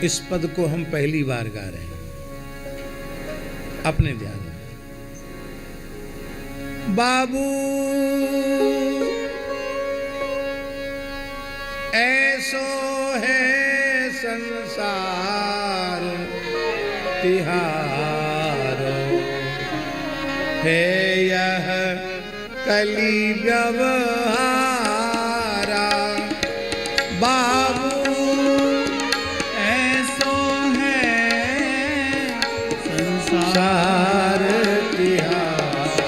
इस पद को हम पहली बार गा रहे हैं, अपने ध्यान में। बाबू ऐसो है संसार तिहारो, है यह कली व्यवहारा। बाबू ऐसो है संसार तिहार,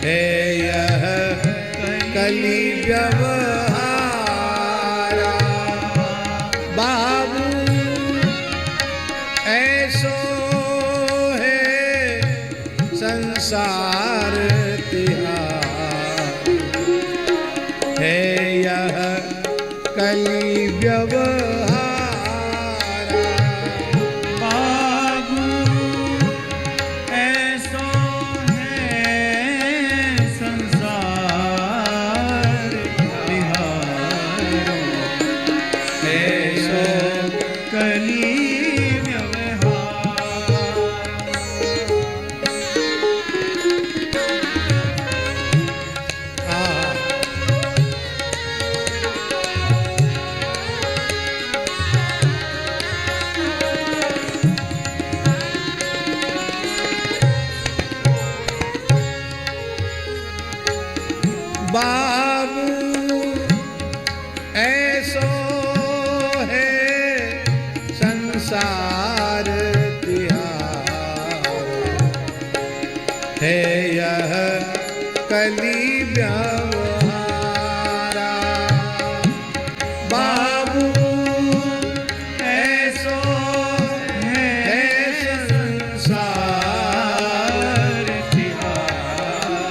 है यह कली व्यवहारा। बाबू ऐसो है संसार तिहार, है यह कली व्यवहारा। बाबू ऐसो है संसार तिहारो, ऐसो कली व्यवहार। बाबू ऐसो है संसार तिहारो, है यह कली व्यवहारा। बाबू ऐसो है संसार तिहारो,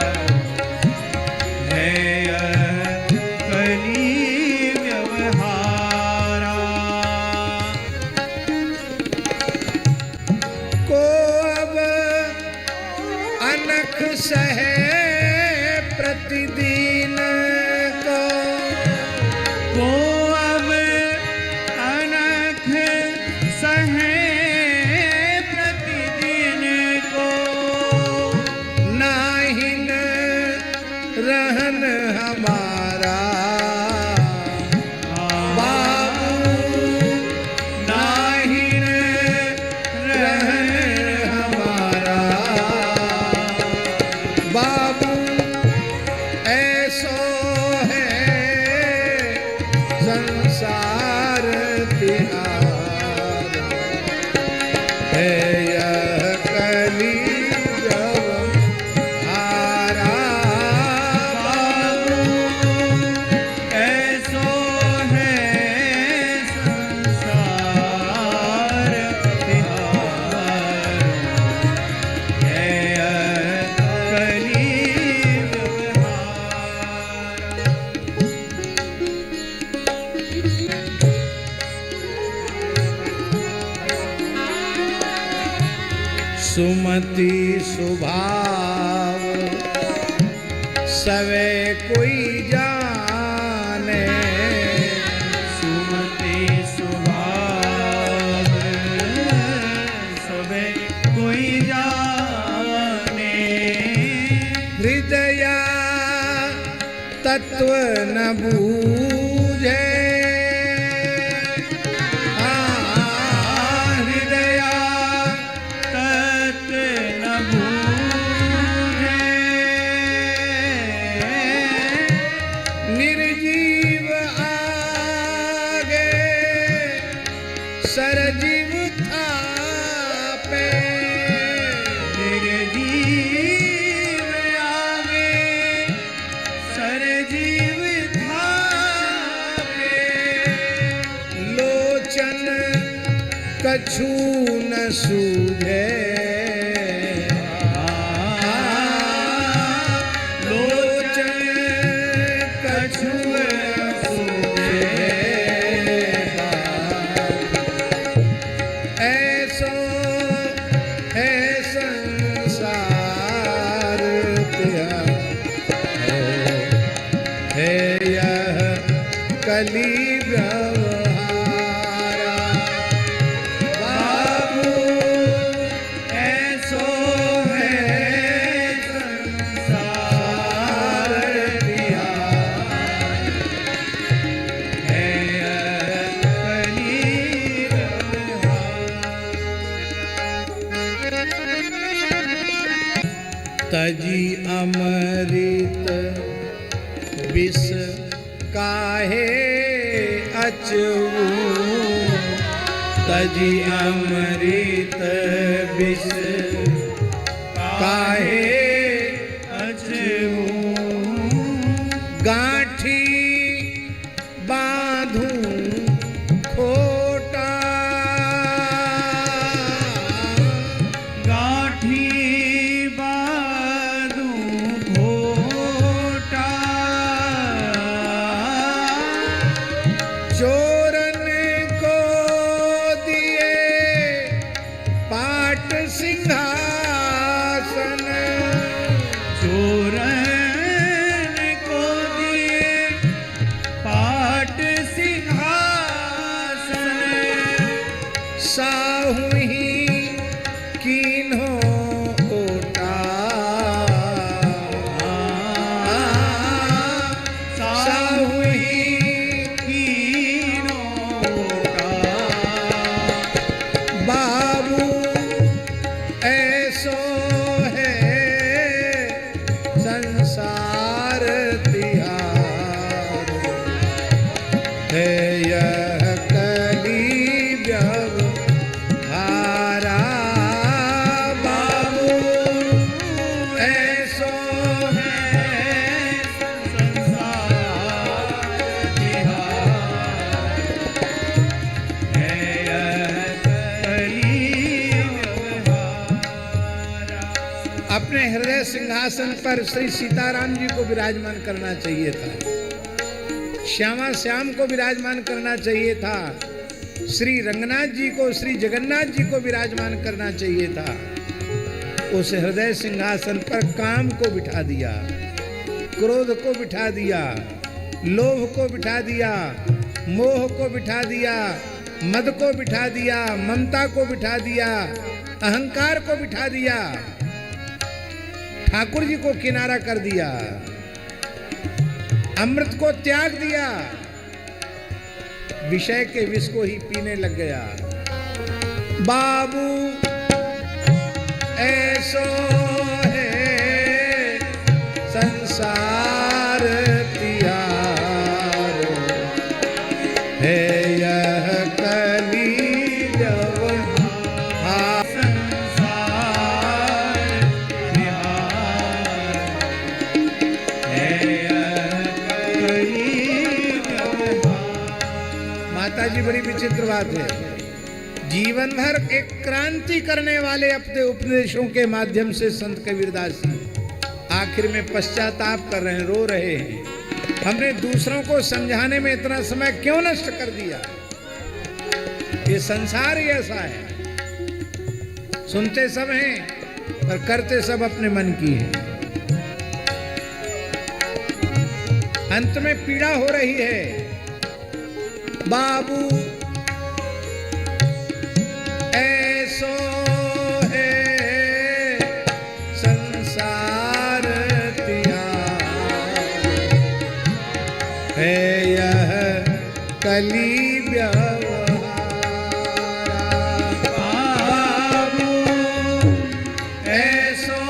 है यह कली व्यवहारा। को अब अनख सहे प्रतिदिन को, को अब अनख सहे प्रतिदिन को, नाहिन रहन हमारा। बाबू नाहिन रहन हमारा। बाबू ऐसो है संसार तिहार, है यह कली व्यवहारा। बाबू ऐसो है संसार तिहारो, है यह कली सुमति सुभाव सवे कोई जाने, सुमति सुभाव सबे कोई जाने। हृदय तत्व न बूझे। हृदय तत्व न बूझे, निर्जीव आगे सरजीव थापे। निर्जीव आगे सरजीव थापे। लोचन कछु न सूझे। लोचन कछु न सूझे। ऐसो है संसार तिहारो, है यह कली व्यवहार। तजी अमृत विष काहे अचऊ, तजी अमृत विष काहे अचऊ, गांठी बांधूं खोटा, गांठी बांधूं खोटा, चोरन को दिए पाट सिंहासन, चोरन को दिए पाट सिंहासन, साहू ही कीन्हो ओटा, साहू ही कीनो ओटा, बाबू ऐसो है संसार तिहार, है यह कली व्यवहारा, बाबू ऐसो है संसार तिहार, है यह कलियुगहारा। अपने हृदय सिंहासन पर श्री सीताराम जी को विराजमान करना चाहिए था, श्यामा श्याम को विराजमान करना चाहिए था, श्री रंगनाथ जी को, श्री जगन्नाथ जी को विराजमान करना चाहिए था। उस हृदय सिंहासन पर काम को बिठा दिया, क्रोध को बिठा दिया, लोभ को बिठा दिया, मोह को बिठा दिया, मद को बिठा दिया, ममता को बिठा दिया, अहंकार को बिठा दिया, ठाकुर जी को किनारा कर दिया, अमृत को त्याग दिया, विषय के विष को ही पीने लग गया। बाबू ऐसो है संसार तिहार, है यह कली व्यवहार, संसार तिहार, है यह कलियुगहारा। माता जी बड़ी विचित्र बात है, जीवन भर एक क्रांति करने वाले अपने उपदेशों के माध्यम से संत कबीरदास जी आखिर में पश्चाताप कर रहे हैं, रो रहे हैं, हमने दूसरों को समझाने में इतना समय क्यों नष्ट कर दिया। ये संसार ही ऐसा है, सुनते सब हैं पर करते सब अपने मन की है। अंत में पीड़ा हो रही है। बाबू ऐसो है संसार तिहार, है यह कली व्यवहारा, बाबू ऐसो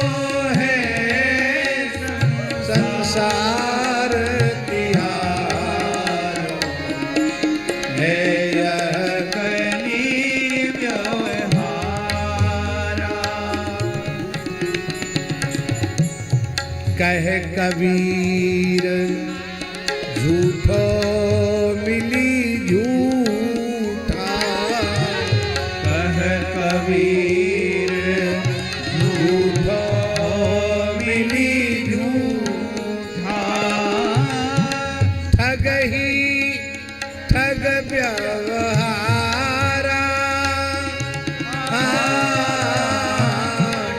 है संसार तिहार, है यह कलियुगहारा। कह कबीर झूठो मिली झूठा, कह कबीर झूठो मिली झूठा, ठग ही ठग व्यवहारा,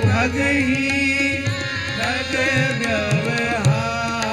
ठग ही ठग व्यवहारा,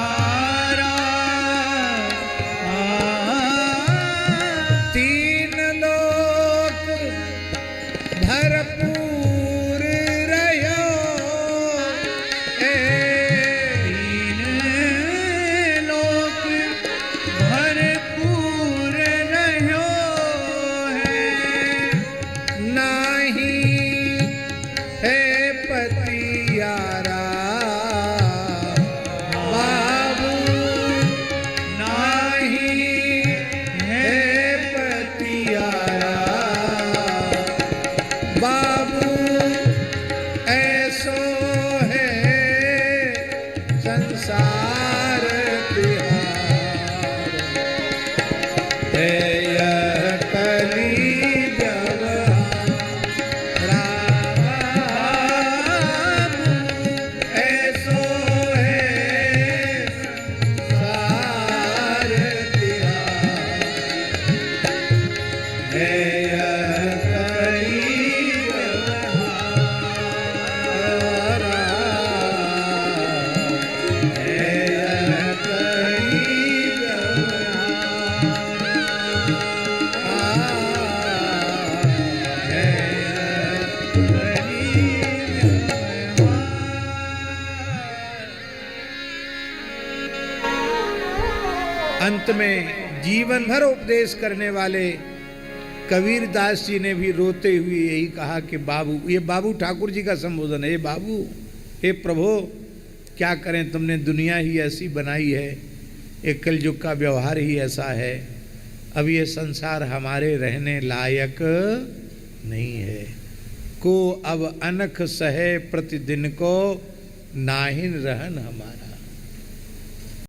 है यह कली व्यवहार, है यह कली व्यवहार, है यह कली व्यवहार। अंत में जीवन भर उपदेश करने वाले कबीर दास जी ने भी रोते हुए यही कहा कि बाबू, ये बाबू ठाकुर जी का संबोधन है, बाबू, हे प्रभु, क्या करें, तुमने दुनिया ही ऐसी बनाई है, एक कलयुग का व्यवहार ही ऐसा है, अब ये संसार हमारे रहने लायक नहीं है। को अब अनख सहे प्रतिदिन को नाहिन रहन हमारा।